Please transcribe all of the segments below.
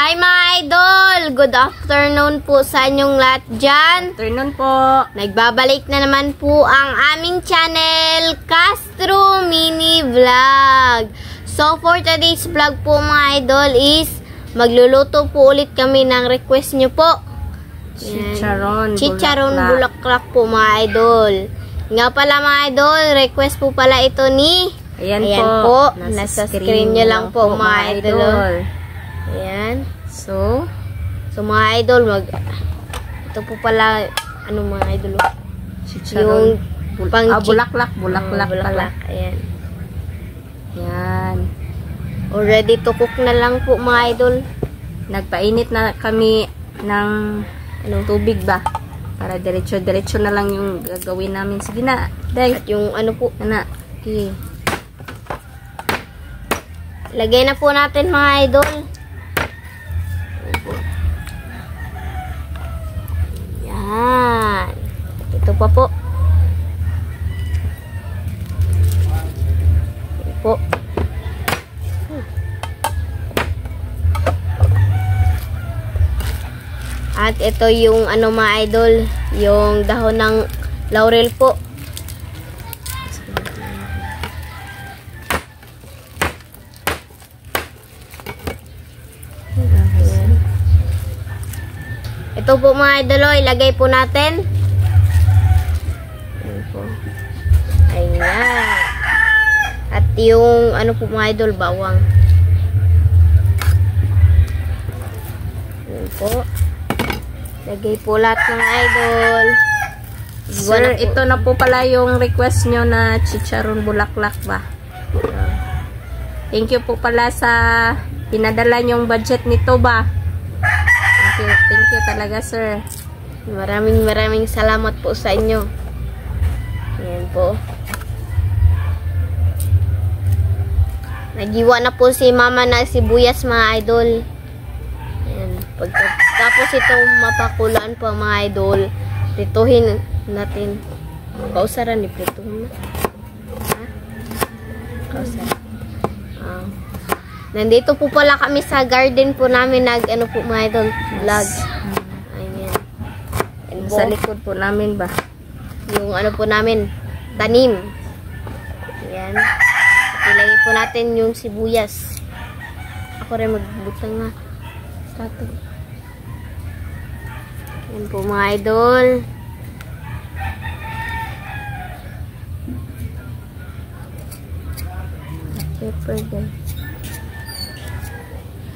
Hi mga idol! Good afternoon po sa inyong lahat dyan. Afternoon po. Nagbabalik na naman po ang aming channel, Castro Mini Vlog. So for today's vlog po mga idol is magluluto po ulit kami ng request nyo po. Chicharon bulaklak po mga idol. Nga pala mga idol, request po pala ito ni... Ayan po. Nasa screen nyo lang po mga idol. Ayan. So mga idol, ito po pala, ano mga idol? Chicharon. Yung bulaklak pala. Ayan. Yan. Already to cook na lang po mga idol. Nagpainit na kami ng tubig ba? Para diretso na lang yung gagawin namin. Sige na, Day. At yung ano po. Ana. Okay. Lagay na po natin mga idol. Yan. Ito pa po. Ito po. At ito yung ano mga idol, yung dahon ng laurel po. Ito po mga idol, ilagay po natin. Ayan po. Ayan. At yung ano po mga idol, bawang. Ayan po. Lagay po lahat mga idol. Sir, ito na po pala yung request nyo na chicharon bulaklak ba? Thank you po pala sa pinadala nyong budget nito ba? Thank you talaga, sir. Maraming salamat po sa inyo. Ayan po. Nagiwa na po si mama na sibuyas mga idol. Ayan. Pagkatapos itong mapakulaan po mga idol, prituhin natin. Kausaran ni prituhin na. Ha? Kausaran. Nandito po pala kami sa garden po namin ano po mga idol, vlog. Ayan. Sa likod po namin ba? Yung ano po namin, tanim. Ayan. Ilagay po natin yung sibuyas. Ako rin magbutang nga. Tato. Ayan po mga idol. Pepper din.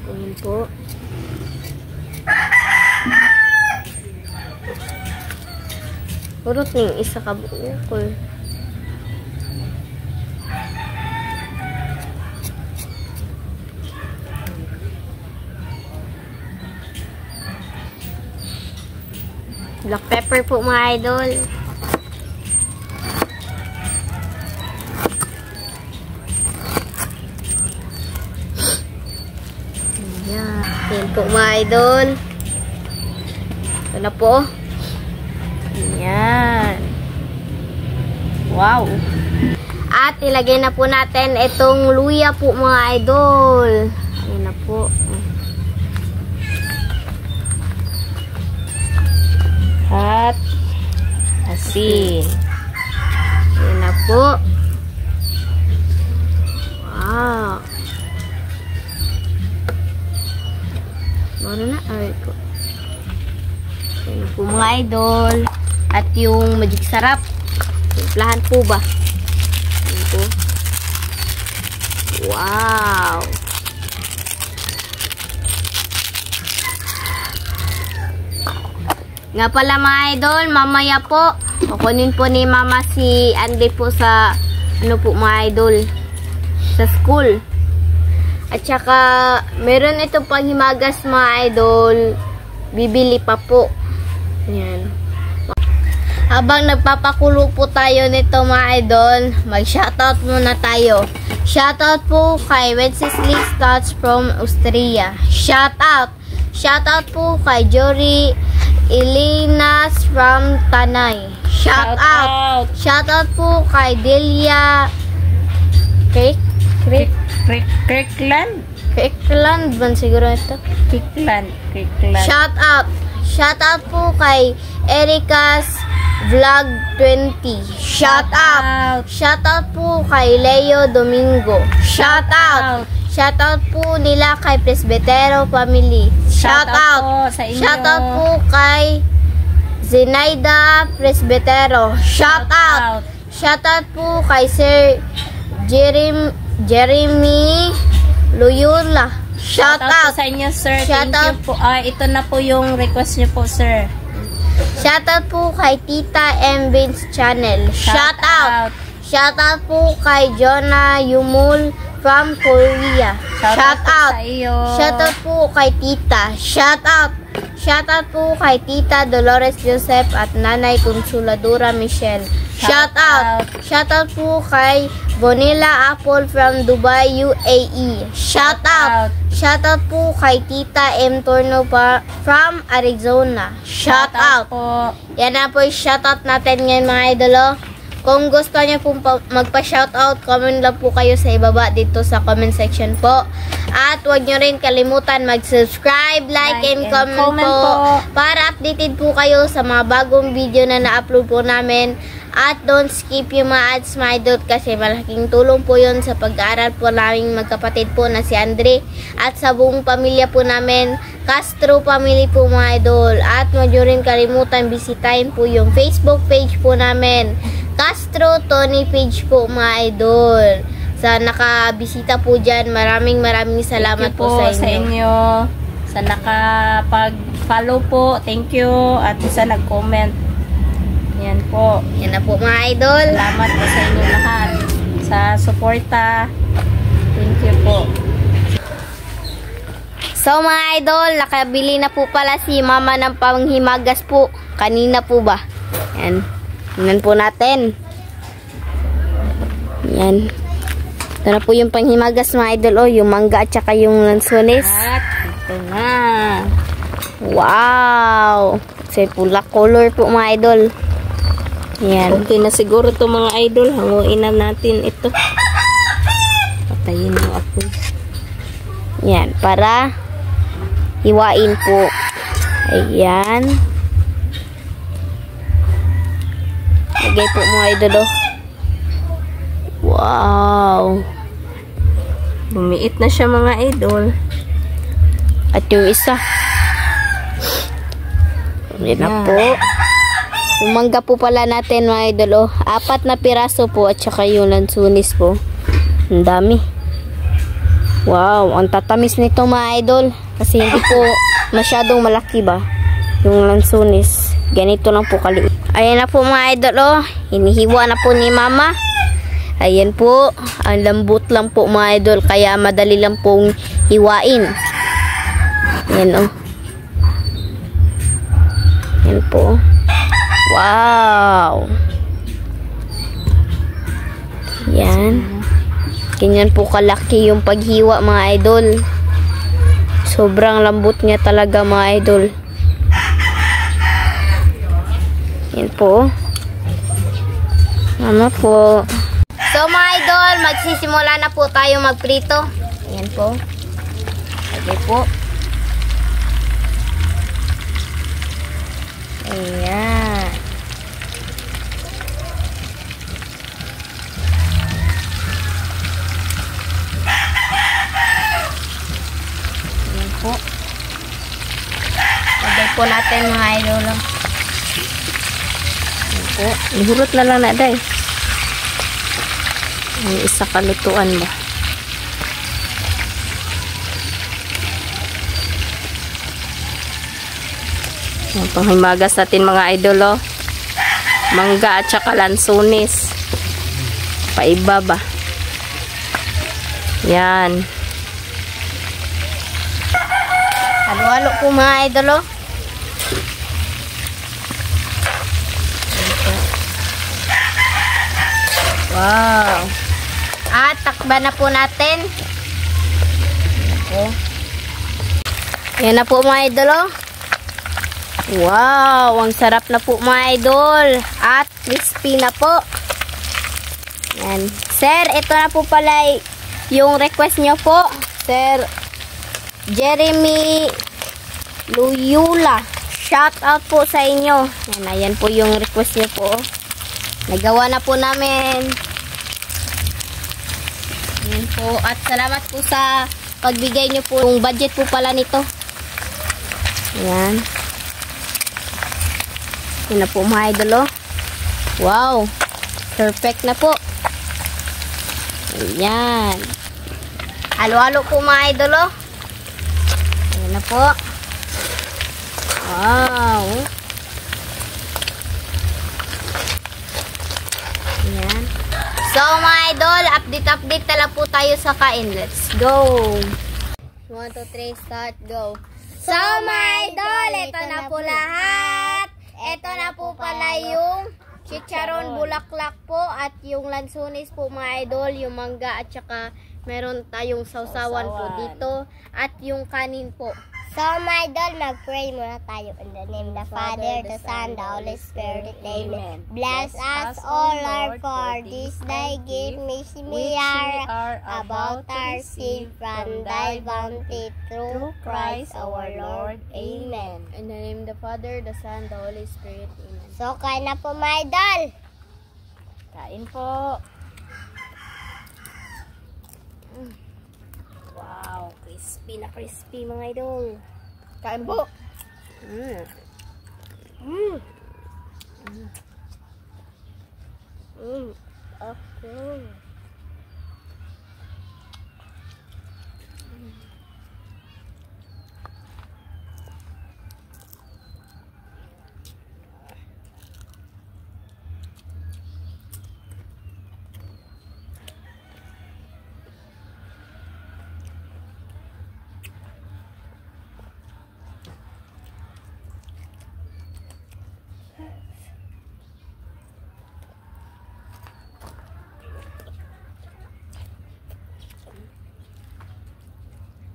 Ayan po. Urot ning isa ka bukol. Black pepper po mga idol. Ayan po mga idol. Ito na po. Ayan. Wow. At ilagay na po natin itong luya po mga idol. Ayan na po. At asin. Ayan na po. Wow. Mara na, alright po. Ayan po mga idol. At yung magic sarap. Timplahan po ba? Ayan po. Wow. Nga pala mga idol, mamaya po, kukunin po ni mama si Andy po sa, ano po mga idol, sa school. At saka, meron ito pang himagas mga idol. Bibili pa po. Ayan. Habang nagpapakulo po tayo nito mga idol, mag-shoutout muna tayo. Shoutout po kay Wenceslas Stotts from Austria. Shoutout! Shoutout po kay Jory Elinas from Tanay. Shoutout! Shoutout po kay Delia Cake Kirkland? Kirkland man siguro ito. Kirkland. Shout out. Shout out po kay Erica's Vlog 20. Shout out. Shout out po kay Leo Domingo. Shout out. Shout out po nila kay Presbitero Family. Shout out sa inyo. Shout out po kay Zenaida Presbitero. Shout out. Shout out po kay Sir Jeremy Loyola. Shout out sa inyo, sir. Shout Thank out you po. Ito na po yung request niyo po, sir. Shout out po kay Tita M. Vince Channel. Shout out. Shout out po kay Jonah Yumul from Korea. Shout out. Sa iyo. Shout out po kay Tita. Shout out. Shout out po kay Tita Dolores Joseph at Nanay Consoladora Michelle. Shout out. Shout out po kay Bonilla Apple from Dubai, UAE. Shout out. Shout out po kay Tita M. Torno from Arizona. Shout out po. Yan na po yung shoutout natin ngayon mga idolo. Kung gusto niyo po magpa-shoutout, comment lang po kayo sa ibaba dito sa comment section po. At huwag niyo rin kalimutan mag-subscribe, like and comment po para updated po kayo sa mga bagong video na na-upload po namin. At don't skip yung mga ads mga idol kasi malaking tulong po yun sa pag-aaral po namin magkapatid po na si Andre at sa buong pamilya po namin, Castro family po mga idol. At huwag niyo rin kalimutan bisitahin po yung Facebook page po namin, Castro Tony page po mga idol. Sa nakabisita po dyan, maraming salamat po sa inyo. Sa nakapag-follow po, thank you. At sa nag-comment. Yan po. Yan na po mga idol. Salamat po sa inyo lahat. Sa suporta. Thank you po. So mga idol, nakabili na po pala si mama ng panghimagas po. Kanina po ba? Yan. Tingnan po natin. Yan. Ito na po yung panghimagas mga idol. O, yung mangga at saka yung lansones. At ito na. Wow! Kasi pula color po mga idol. Yan. Okay na siguro ito mga idol. Hanguin na natin ito. Patayin mo ako. Yan. Para hiwain po. Ayan. Lagay po mga idol. Wow! Lumiit na siya mga idol. At yung isa. Yan na po. Yung mangga po pala natin mga idol. 4 na piraso po at saka yung lansunis po. Ang dami. Wow, ang tatamis nito mga idol. Kasi hindi po masyadong malaki ba yung lansunis. Ganito lang po kaliit. Ayan na po mga idol. Hinihiwa na po ni mama. Ayan po. Ang lambot lang po mga idol. Kaya madali lang pong hiwain. Ayan Ayan po. Wow! Yan. Ganyan po kalaki yung paghiwa mga idol. Sobrang lambot niya talaga mga idol. Yan po. Ano po. So mga idol, magsisimula na po tayo magprito. Yan po. Okay po. Ayan. Ayan po. Lagay po natin mga idol. Ayan po. Ihurot na lang na day. Ang isa kalutuan ba? Ang panghimagas natin mga idol, oh. Mangga at saka lansunis. Paiba ba? Yan. Halo-halo po mga idol, oh. Wow. At takban na po natin. Yan na po mga idol, oh. Wow, ang sarap na po mga idol. At crispy na po. Yan. Sir, ito na po pala yung request nyo po, Sir Jeremy Luyula. Shout out po sa inyo. Yan, ayan po yung request nyo po. Nagawa na po namin. Ayan po. At salamat po sa pagbigay nyo po. Yung budget po pala nito. Ayan. Yan na po mga idol, oh. Wow. Perfect na po. Ayan. Halo-halo po mga idol, oh. Ayan na po. Wow. Ayan. So mga idol, update na lang po tayo sa kain. Let's go. 1, 2, 3, start, go. So mga idol, ito na po lahat. Ito na po pala yung chicharon bulaklak po at yung lansones po mga idol, yung mangga at saka meron tayong sausawan po dito at yung kanin po. So, my idol, mag-pray muna tayo in the name of the Father, the Son, the Holy Spirit. Amen. Bless us, O Lord, for this thy gift, which we are about our sin from thy bounty through Christ our Lord. Amen. In the name of the Father, the Son, the Holy Spirit. Amen. So, kain na po, my idol. Kain po. Wow, crispy na crispy mga idol. Kain po. Okay.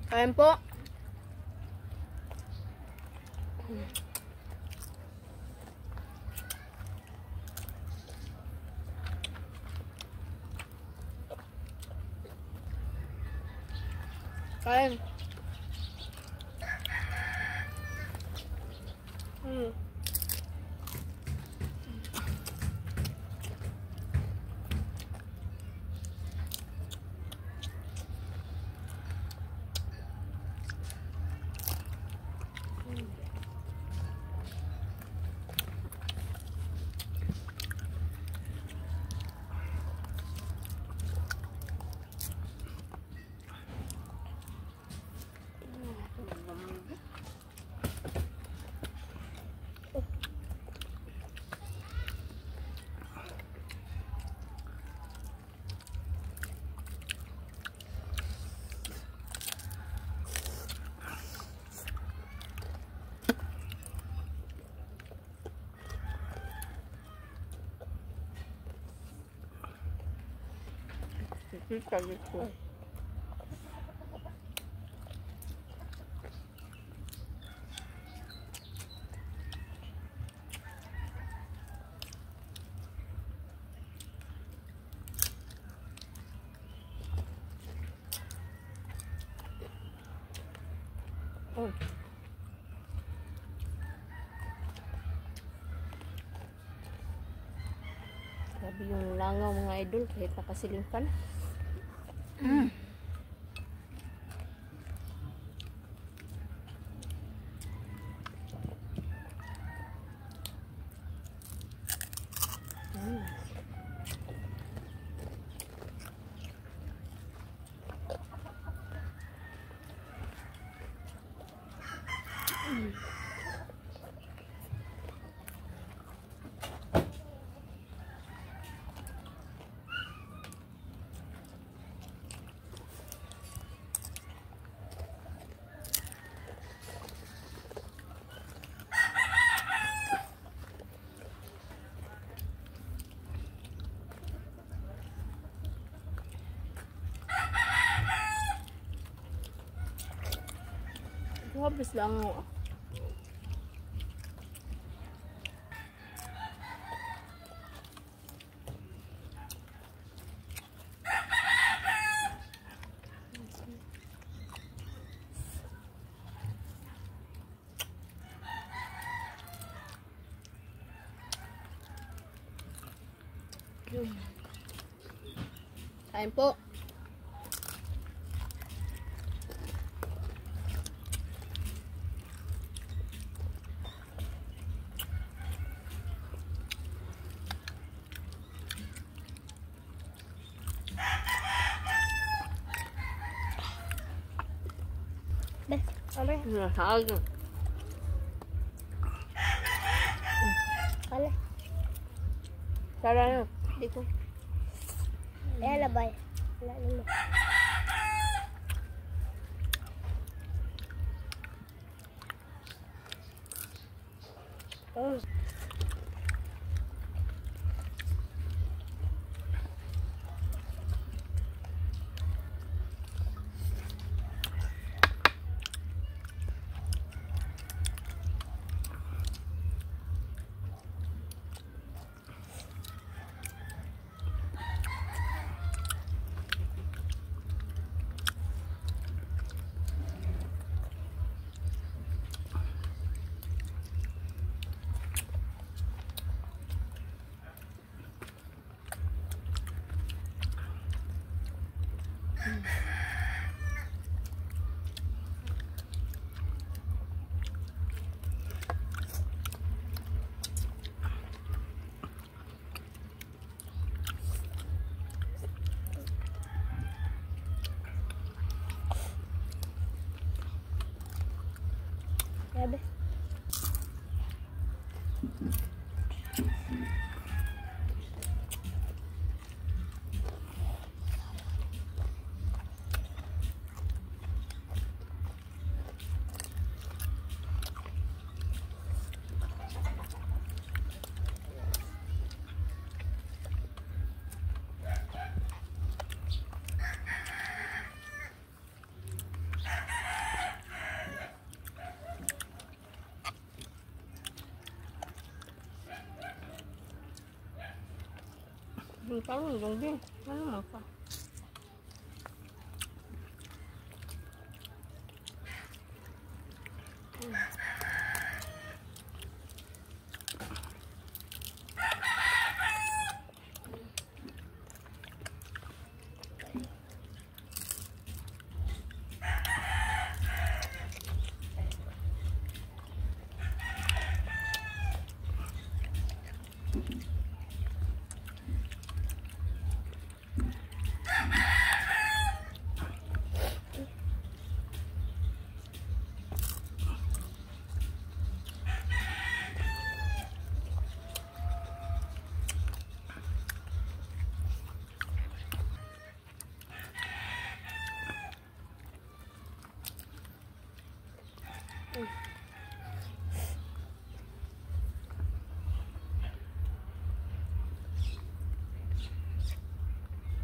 Kain po. Kain. Grabe yung langaw mga idol kahit nakasiling ka na. Habis lang ako. Kain po. Bes, amre. Nasag. Kala. Tara na. Hindi ko. Ayan na ba? Wala naman. Oh. Grabe. Ang parang dong din. Ano mo pa?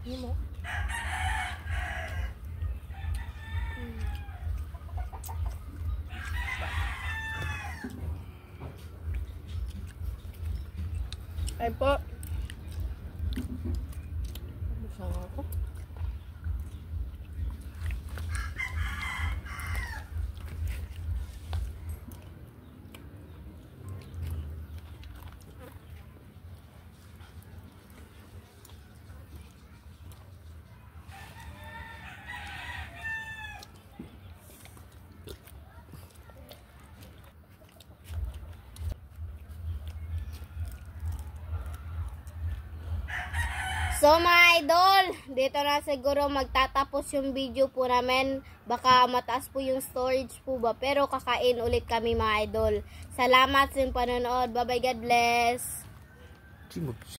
Ano mo? Ay po. Busang ako. So mga idol, dito na siguro magtatapos yung video po namin. Baka mataas po yung storage po ba. Pero kakain ulit kami mga idol. Salamat sa panonood. Bye bye, God bless.